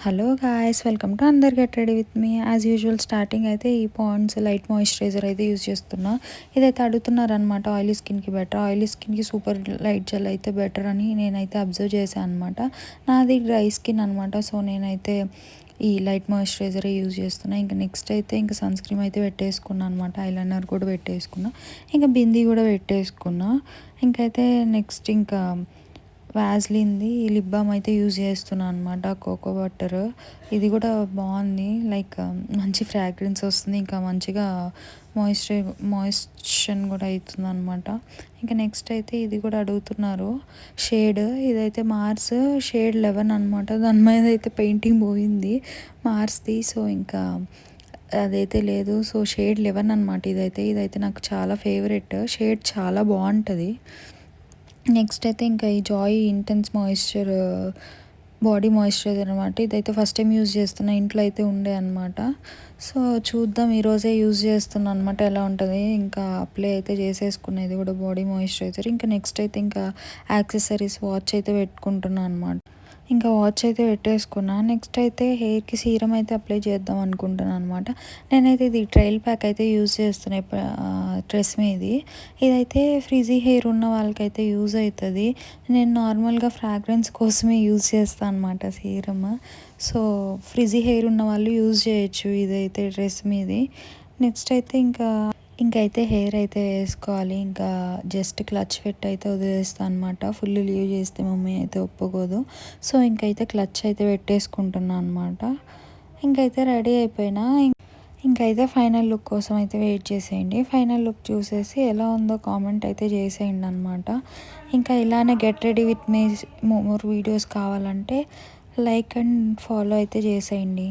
Hello guys, welcome to అందరు get ready with me. As usual starting అయితే ఈ Pond's light moisturiser అయితే use చేస్తున్నా. ఇదైతే అడుగుతున్నారనమాట, ఆయిలీ స్కిన్కి బెటర్, ఆయిలీ స్కిన్కి సూపర్ లైట్ జెల్ అయితే బెటర్ అని నేనైతే అబ్జర్వ్ చేశాను అనమాట. నాది డ్రై స్కిన్ అనమాట, సో నేనైతే ఈ లైట్ మాయిశ్చరైజరే యూజ్ చేస్తున్నా. ఇంకా నెక్స్ట్ అయితే ఇంకా సన్ స్క్రీన్ అయితే పెట్టేసుకున్నా అనమాట, ఐలైనర్ కూడా పెట్టేసుకున్నా, ఇంకా బిందీ కూడా పెట్టేసుకున్నా. ఇంకైతే నెక్స్ట్ ఇంకా వ్యాజ్లిన్ది లిప్ బామ్ అయితే యూజ్ చేస్తున్నాను అనమాట, కోకో వాటర్. ఇది కూడా బాగుంది, లైక్ మంచి ఫ్రాగ్రెన్స్ వస్తుంది, ఇంకా మంచిగా మాయిశ్చర్ కూడా అవుతుంది అనమాట. ఇంకా నెక్స్ట్ అయితే ఇది కూడా అడుగుతున్నారు షేడ్, ఇదైతే మార్స్ షేడ్ 11 అనమాట. దాని మీద అయితే పెయింటింగ్ పోయింది మార్స్ది, సో ఇంకా అదైతే లేదు. సో షేడ్ 11 అనమాట ఇదైతే నాకు చాలా ఫేవరెట్ షేడ్, చాలా బాగుంటుంది. నెక్స్ట్ అయితే ఇంకా ఈ Joy intense moisture body moisturiser అనమాట. ఇదైతే ఫస్ట్ టైం యూజ్ చేస్తున్నా, ఇంట్లో అయితే ఉండే అనమాట. సో చూద్దాం, ఈరోజే యూజ్ చేస్తున్నా అనమాట, ఎలా ఉంటుంది. ఇంకా అప్లై అయితే చేసేసుకున్నా, ఇది కూడా బాడీ మాయిశ్చరైజర్. ఇంకా నెక్స్ట్ అయితే ఇంకా యాక్సెసరీస్, వాచ్ అయితే పెట్టుకుంటున్నాను అనమాట. ఇంకా వాచ్ అయితే పెట్టేసుకున్నా. నెక్స్ట్ అయితే హెయిర్కి సీరం అయితే అప్లై చేద్దాం అనుకుంటున్నాను అనమాట. నేనైతే ఇది ట్రైల్ ప్యాక్ అయితే యూజ్ చేస్తున్నాయి డ్రెస్ మీది. ఇదైతే ఫ్రిజీ హెయిర్ ఉన్న వాళ్ళకైతే యూజ్ అవుతుంది. నేను నార్మల్గా ఫ్రాగ్రెన్స్ కోసమే యూజ్ చేస్తాను అనమాట సీరమ్. సో ఫ్రిజీ హెయిర్ ఉన్న వాళ్ళు యూజ్ చేయొచ్చు ఇదైతే డ్రెస్ మీది. నెక్స్ట్ అయితే ఇంకైతే హెయిర్ అయితే వేసుకోవాలి. ఇంకా జస్ట్ క్లచ్ పెట్టి అయితే వదిలేస్తాను అనమాట, ఫుల్ లీవ్ చేస్తే మమ్మీ అయితే ఒప్పుకోదు. సో ఇంకైతే క్లచ్ అయితే పెట్టేసుకుంటున్నాను అనమాట. ఇంకైతే రెడీ అయిపోయినా. ఇంకైతే ఫైనల్ లుక్ కోసం అయితే వెయిట్ చేసేయండి. ఫైనల్ లుక్ చూసేసి ఎలా ఉందో కామెంట్ అయితే చేసేయండి అనమాట. ఇంకా ఇలానే get ready with me more videos కావాలంటే లైక్ అండ్ ఫాలో అయితే చేసేయండి.